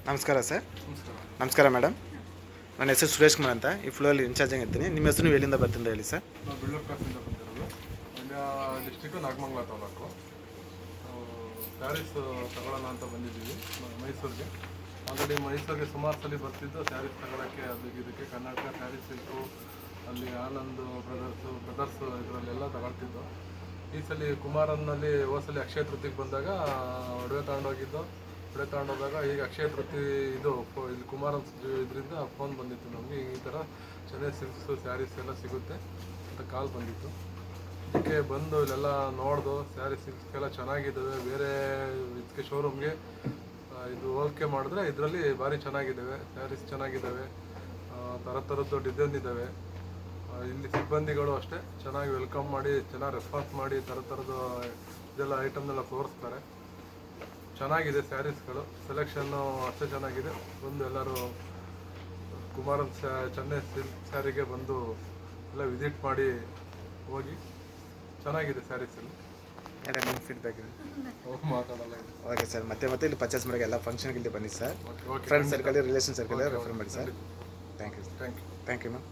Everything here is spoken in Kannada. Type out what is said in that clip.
ನಮಸ್ಕಾರ ಸರ್. ನಮಸ್ಕಾರ. ನಮಸ್ಕಾರ ಮೇಡಮ್. ನನ್ನ ಹೆಸರು ಸುರೇಶ್ ಕುಮಾರ್ ಅಂತ. ಈ ಫ್ಲೋರಲ್ಲಿ ಇನ್ಚಾರ್ಜ್ ಆಗಿರ್ತೀನಿ. ನಿಮ್ಮ ಹೆಸರು ನೀವು ಎಲ್ಲಿಂದ ಬರ್ತಿಂದ ಹೇಳಿ ಸರ್. ನಾವು ಬೆಳ್ಳೂರು ಕ್ರಾಸಿಂದ ಬಂದಿರೋದು. ಮಂಡ್ಯ ಡಿಸ್ಟಿಕ್ಕು ನಾಗಮಂಗಲ ತಾಲೂಕು. ಸ್ಯಾರೀಸ್ ತಗೊಳ್ಳೋಣ ಅಂತ ಬಂದಿದ್ದೀವಿ ಮೈಸೂರಿಗೆ. ಆಲ್ರೆಡಿ ಮೈಸೂರಿಗೆ ಸುಮಾರು ಸಲ ಬರ್ತಿದ್ದು ಸ್ಯಾರೀಸ್ ತಗೊಳ್ಳೋಕ್ಕೆ. ಇದಕ್ಕೆ ಕರ್ನಾಟಕ ಸ್ಯಾರೀಸ್ ಸಿಲ್ಕು, ಅಲ್ಲಿ ಆನಂದ್ ಬ್ರದರ್ಸು ಇದರಲ್ಲೆಲ್ಲ ತಗೊಳ್ತಿದ್ದು. ಈ ಸಲ ಕುಮಾರನ್ನಲ್ಲಿ ಹೋಸಲಿ ಅಕ್ಷಯ ತೃತೀಯಕ್ಕೆ ಬಂದಾಗ ಒಡವೆ ತಗೊಂಡೋಗಿದ್ದು. ಒಡವೆ ತಗೊಂಡೋದಾಗ ಈಗ ಅಕ್ಷಯ ತೃತೀಯ ಇಲ್ಲಿ ಕುಮಾರನ್ ಇದರಿಂದ ಫೋನ್ ಬಂದಿತ್ತು ನಮಗೆ, ಈ ಥರ ಚೆನ್ನೈ ಸಿಲ್ಕ್ಸು ಸ್ಯಾರೀಸ್ ಎಲ್ಲ ಸಿಗುತ್ತೆ ಅಂತ ಕಾಲ್ ಬಂದಿತ್ತು. ಇದಕ್ಕೆ ಬಂದು ಇಲ್ಲೆಲ್ಲ ನೋಡ್ದು ಸ್ಯಾರಿ ಸಿಲ್ಕ್ಸ್ಗೆಲ್ಲ ಚೆನ್ನಾಗಿದ್ದಾವೆ. ಬೇರೆ ಇದಕ್ಕೆ ಶೋರೂಮ್ಗೆ ಇದು ಹೋಲಿಕೆ ಮಾಡಿದ್ರೆ ಇದರಲ್ಲಿ ಭಾರಿ ಚೆನ್ನಾಗಿದ್ದಾವೆ ಸ್ಯಾರೀಸ್, ಚೆನ್ನಾಗಿದ್ದಾವೆ. ಥರದ್ದು ಡಿಸೈನ್ ಇದ್ದಾವೆ. ಇಲ್ಲಿ ಸಿಬ್ಬಂದಿಗಳು ಅಷ್ಟೇ ಚೆನ್ನಾಗಿ ವೆಲ್ಕಮ್ ಮಾಡಿ, ಚೆನ್ನಾಗಿ ರೆಸ್ಪಾನ್ಸ್ ಮಾಡಿ ಥರದ್ದು ಇದೆಲ್ಲ ಐಟಮ್ನೆಲ್ಲ ತೋರಿಸ್ತಾರೆ. ಚೆನ್ನಾಗಿದೆ ಸ್ಯಾರೀಸ್ಗಳು, ಸೆಲೆಕ್ಷನ್ನು ಅಷ್ಟೇ ಚೆನ್ನಾಗಿದೆ. ಬಂದು ಎಲ್ಲರೂ ಕುಮಾರನ್ ಚೆನ್ನೈ ಸಿಲ್ಕ್ ಸ್ಯಾರಿಗೆ ಬಂದು ಎಲ್ಲ ವಿಸಿಟ್ ಮಾಡಿ ಹೋಗಿ. ಚೆನ್ನಾಗಿದೆ ಸ್ಯಾರೀಸಲ್ಲಿ. ನಿಮ್ಮ ಫೀಡ್ಬ್ಯಾಕ್ ಇದೆ. ಮಾತಾಡಲ್ಲ. Okay sir. ಮತ್ತೆ ಇಲ್ಲಿ ಪರ್ಚೇಸ್ ಮಾಡೋಕ್ಕೆ ಎಲ್ಲ ಫಂಕ್ಷನ್ಗೆ ಇಲ್ಲಿ ಬನ್ನಿ sir. Okay. Friend circle, relation circle refer ಮಾಡಿ sir. Thank you. Thank you. Thank you ma'am.